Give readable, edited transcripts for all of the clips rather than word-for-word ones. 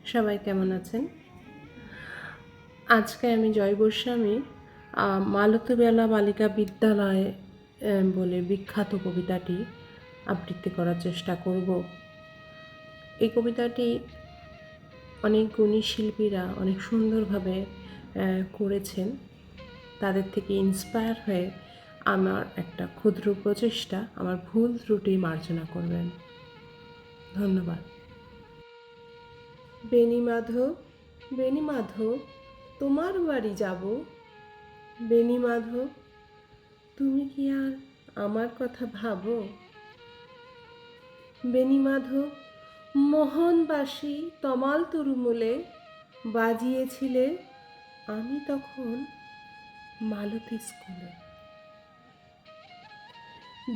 সবাই কেমন আছেন? আজকে আমি জয় গোস্বামীর মালতীবেলা বালিকা বিদ্যালয় বলে বিখ্যাত কবিতাটি আবৃত্তি করার চেষ্টা করব। এই কবিতাটি অনেক গুণী শিল্পীরা অনেক সুন্দরভাবে করেছেন। তাদের থেকে ইন্সপায়ার হয়ে আমার একটা ক্ষুদ্র প্রচেষ্টা, আমার ভুল ত্রুটি মার্জনা করবেন। ধন্যবাদ। বেণীমাধব, বেণীমাধব, তোমার বাড়ি যাব। বেণীমাধব, তুমি কি আর আমার কথা ভাবো? বেণীমাধব, মোহনবাসী তমাল তরুমূলে বাজিয়েছিলে, আমি তখন মালতী স্কুলে।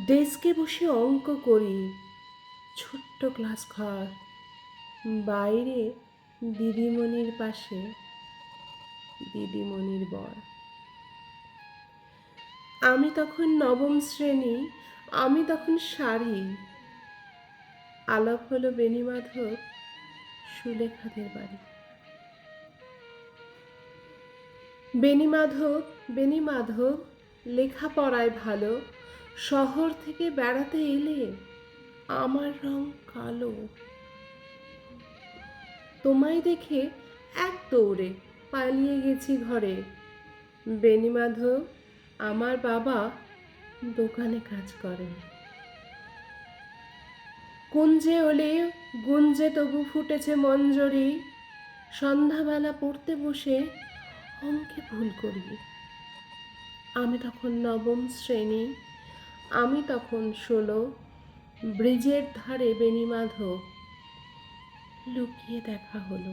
ডেস্কে বসে অঙ্ক করি, ছোট্ট ক্লাস ঘর, বাইরে দিদিমণির পাশে দিদিমণির বর। আমি তখন নবম শ্রেণী, আমি তখন শাড়ি। আলাপ হলো বেণীমাধব সুলেখাদের বাড়ি। বেণীমাধব, বেণীমাধব, লেখাপড়ায় ভালো, শহর থেকে বেড়াতে এলে আমার রং কালো। তোমায় দেখে এক দৌড়ে পালিয়ে গেছি ঘরে। বেণীমাধব, আমার বাবা দোকানে কাজ করেন। কুঞ্জে ওলে গুঞ্জে তবু ফুটেছে মঞ্জরি, সন্ধ্যাবেলা পড়তে বসে অঙ্কে ভুল করি। আমি তখন নবম শ্রেণী, আমি তখন 16, ব্রিজের ধারে বেণীমাধব লুকিয়ে দেখা হলো।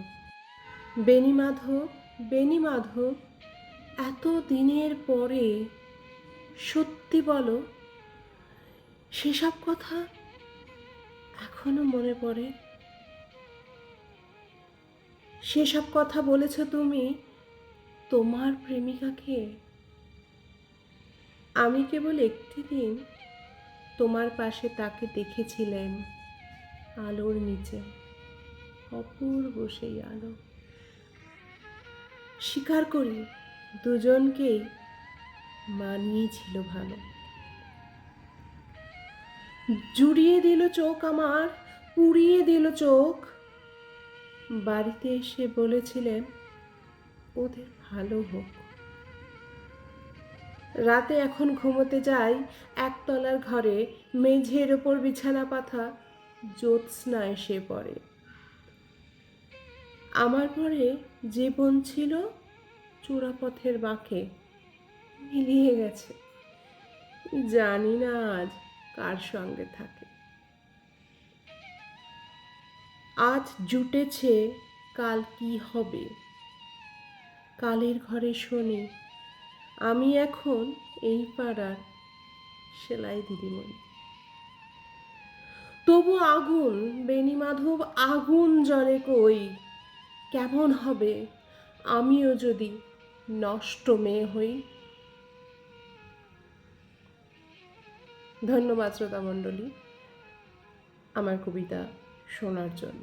বেণীমাধব, বেণীমাধব, এত দিনের পরে সত্যি বলো, সেসব কথা এখনো মনে পড়ে? সেসব কথা বলেছ তুমি তোমার প্রেমিকাকে? আমি কেবল একটি দিন তোমার পাশে তাকে দেখেছিলেন, আলোর নিচে, অপূর্ব সেই আলো। স্বীকার করি, দুজনকেই মানিয়েছিল ভালো। জুড়িয়ে দিল চোখ আমার, পুড়িয়ে দিল চোখ। বাড়িতে এসে বলেছিলেন ওদের ভালো হোক। রাতে এখন ঘুমোতে যাই একতলার ঘরে, মেঝের ওপর বিছানা পাতা, জ্যোৎস্না এসে পড়ে। আমার পরে যে বোন ছিল চূড়াপথের বাঁকে মিলিয়ে গেছে, জানি না আজ কার সঙ্গে থাকে। আজ জুটেছে, কাল কি হবে? কালের ঘরে শোনে আমি এখন এই পাড়ার সেলাই দিদিমণি। তবু আগুন, বেণীমাধব, আগুন জ্বলে কই? কেমন হবে আমিও যদি নষ্ট মেয়ে হই? ধন্যবাদ শ্রোতা মণ্ডলী আমার কবিতা শোনার জন্য।